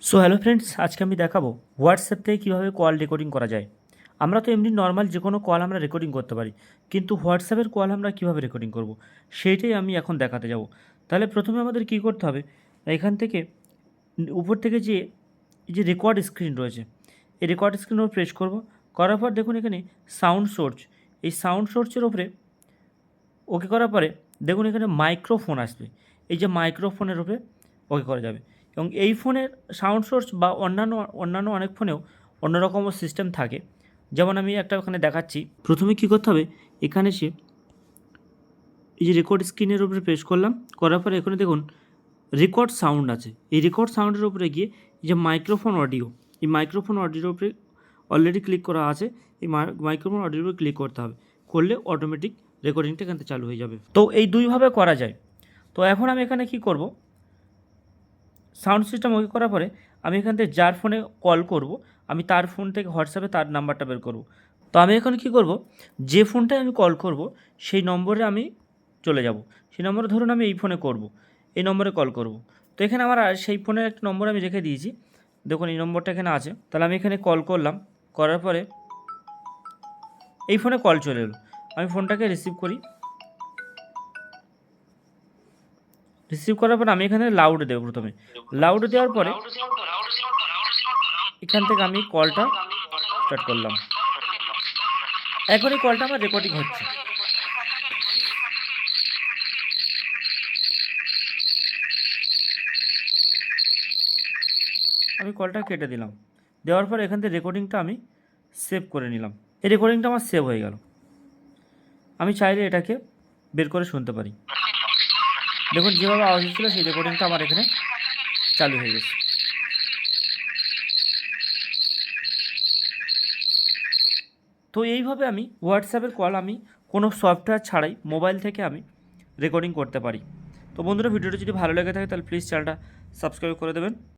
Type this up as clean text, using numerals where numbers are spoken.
So hello friends, আজকে আমি দেখাবো হোয়াটসঅ্যাপ থেকে কীভাবে কল রেকর্ডিং করা যায়। আমরা তো এমনি নর্মাল যে কোনো কল আমরা রেকর্ডিং করতে পারি, কিন্তু হোয়াটসঅ্যাপের কল আমরা কীভাবে রেকর্ডিং করব সেইটাই আমি এখন দেখাতে যাব। তাহলে প্রথমে আমাদের কী করতে হবে, এখান থেকে উপর থেকে যে এই যে রেকর্ড স্ক্রিন রয়েছে, এই রেকর্ড স্ক্রিনের উপর প্রেস করব। করার পর দেখুন এখানে সাউন্ড সোর্স, এই সাউন্ড সোর্সের ওপরে ওকে করার পরে দেখুন এখানে মাইক্রোফোন আসবে। এই যে মাইক্রোফোনের উপরে ওকে করা যাবে, এবং এই ফোনের সাউন্ড সোর্স বা অন্যান্য অনেক ফোনেও অন্যরকমও সিস্টেম থাকে। যেমন আমি একটা ওখানে দেখাচ্ছি। প্রথমে কী করতে হবে, এখানে এসে এই যে রেকর্ড স্ক্রিনের উপরে প্রেস করলাম, করার পরে এখানে দেখুন রেকর্ড সাউন্ড আছে। এই রেকর্ড সাউন্ডের উপরে গিয়ে এই যে মাইক্রোফোন অডিও, এই মাইক্রোফোন অডিওর উপরে অলরেডি ক্লিক করা আছে। এই মাইক্রোফোন অডিওর উপরে ক্লিক করতে হবে, করলে অটোমেটিক রেকর্ডিংটা এখান থেকে চালু হয়ে যাবে। তো এই দুইভাবে করা যায়। তো এখন আমি এখানে কি করব, সাউন্ড সিস্টেম ওকে করার পরে আমি এখান থেকে যার ফোনে কল করব, আমি তার ফোন থেকে হোয়াটসঅ্যাপে তার নাম্বারটা বের করব। তো আমি এখন কি করব, যে ফোনটায় আমি কল করব সেই নম্বরে আমি চলে যাব। সেই নম্বরে ধরুন আমি এই ফোনে করব, এই নম্বরে কল করব। তো এখানে আমার সেই ফোনের একটা নম্বর আমি রেখে দিয়েছি, দেখুন এই নম্বরটা এখানে আছে। তাহলে আমি এখানে কল করলাম, করার পরে এই ফোনে কল চলে এলো। আমি ফোনটাকে রিসিভ করি। রিসিভ করার পর আমি এখানে লাউড দেবো। প্রথমে লাউড দেওয়ার পরে এখান থেকে আমি কলটা স্টার্ট করলাম। এখন এই কলটা আমার রেকর্ডিং হচ্ছে। আমি কলটা কেটে দিলাম, দেওয়ার পর এখান থেকে রেকর্ডিংটা আমি সেভ করে নিলাম। এই রেকর্ডিংটা আমার সেভ হয়ে গেল। আমি চাইলে এটাকে বের করে শুনতে পারি। দেখুন যেভাবে আওয়াজ হচ্ছিল সেই রেকর্ডিংটা আমার এখানে চালু হয়ে গেছে। তো এইভাবে আমি হোয়াটসঅ্যাপের কল আমি কোনো সফটওয়্যার ছাড়াই মোবাইল থেকে আমি রেকর্ডিং করতে পারি। তো বন্ধুরা, ভিডিওটা যদি ভালো লেগে থাকে তাহলে প্লিজ চ্যানেলটা সাবস্ক্রাইব করে দেবেন।